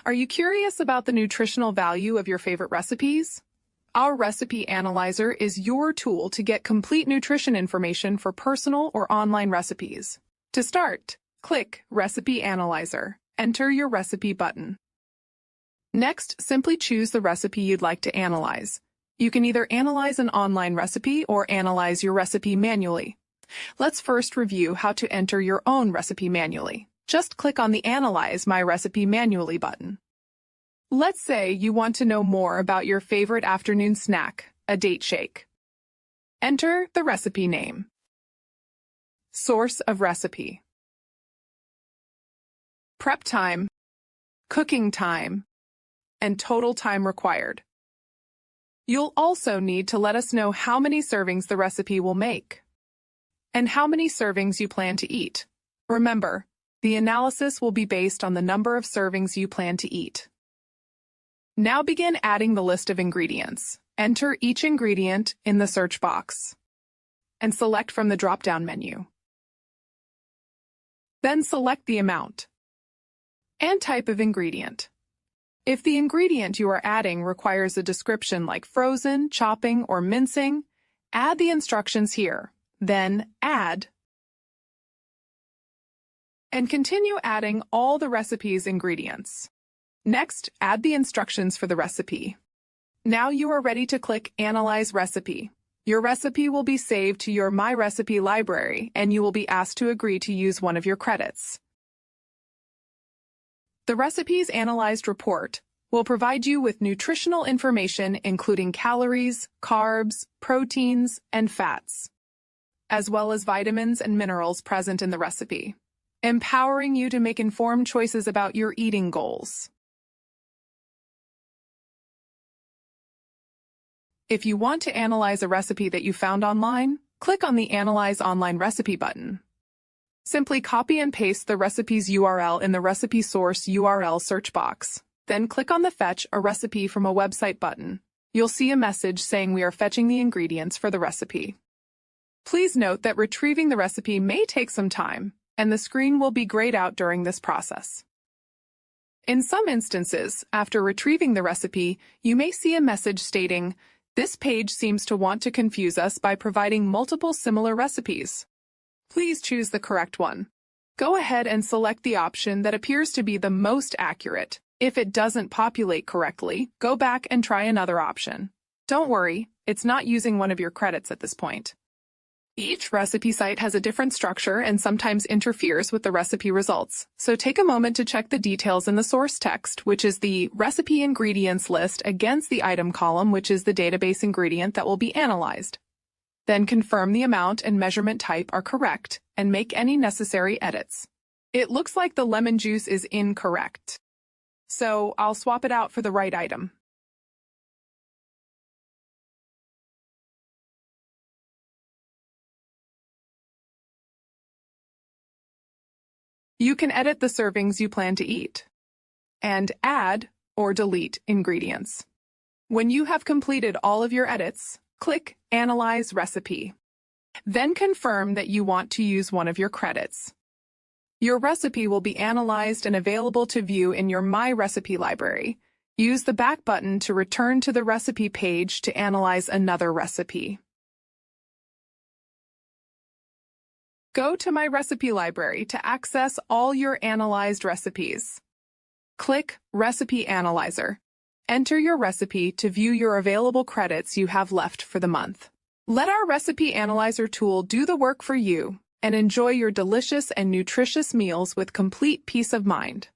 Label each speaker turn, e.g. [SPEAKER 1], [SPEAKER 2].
[SPEAKER 1] Are you curious about the nutritional value of your favorite recipes? Our Recipe Analyzer is your tool to get complete nutrition information for personal or online recipes. To start, click Recipe Analyzer. Enter your recipe button. Next, simply choose the recipe you'd like to analyze. You can either analyze an online recipe or analyze your recipe manually. Let's first review how to enter your own recipe manually. Just click on the Analyze My Recipe Manually button. Let's say you want to know more about your favorite afternoon snack, a date shake. Enter the recipe name, source of recipe, prep time, cooking time, and total time required. You'll also need to let us know how many servings the recipe will make and how many servings you plan to eat. Remember, the analysis will be based on the number of servings you plan to eat. Now begin adding the list of ingredients. Enter each ingredient in the search box and select from the drop-down menu. Then select the amount and type of ingredient. If the ingredient you are adding requires a description like frozen, chopping, or mincing, add the instructions here. Then Add, and continue adding all the recipe's ingredients. Next, add the instructions for the recipe. Now you are ready to click Analyze Recipe. Your recipe will be saved to your My Recipe library, and you will be asked to agree to use one of your credits. The Recipe's Analyzed report will provide you with nutritional information including calories, carbs, proteins, and fats, as well as vitamins and minerals present in the recipe, empowering you to make informed choices about your eating goals. If you want to analyze a recipe that you found online, click on the Analyze Online Recipe button. Simply copy and paste the recipe's URL in the recipe source URL search box. Then click on the Fetch a Recipe from a Website button. You'll see a message saying we are fetching the ingredients for the recipe. Please note that retrieving the recipe may take some time, and the screen will be grayed out during this process. In some instances, after retrieving the recipe, you may see a message stating, "This page seems to want to confuse us by providing multiple similar recipes. Please choose the correct one." Go ahead and select the option that appears to be the most accurate. If it doesn't populate correctly, go back and try another option. Don't worry, it's not using one of your credits at this point. Each recipe site has a different structure and sometimes interferes with the recipe results, so take a moment to check the details in the source text, which is the recipe ingredients list, against the item column, which is the database ingredient that will be analyzed. Then confirm the amount and measurement type are correct and make any necessary edits. It looks like the lemon juice is incorrect, so I'll swap it out for the right item. You can edit the servings you plan to eat and add or delete ingredients. When you have completed all of your edits, click Analyze Recipe. Then confirm that you want to use one of your credits. Your recipe will be analyzed and available to view in your My Recipe library. Use the back button to return to the recipe page to analyze another recipe. Go to My Recipe library to access all your analyzed recipes. Click Recipe Analyzer. Enter your recipe to view your available credits you have left for the month. Let our Recipe Analyzer tool do the work for you and enjoy your delicious and nutritious meals with complete peace of mind.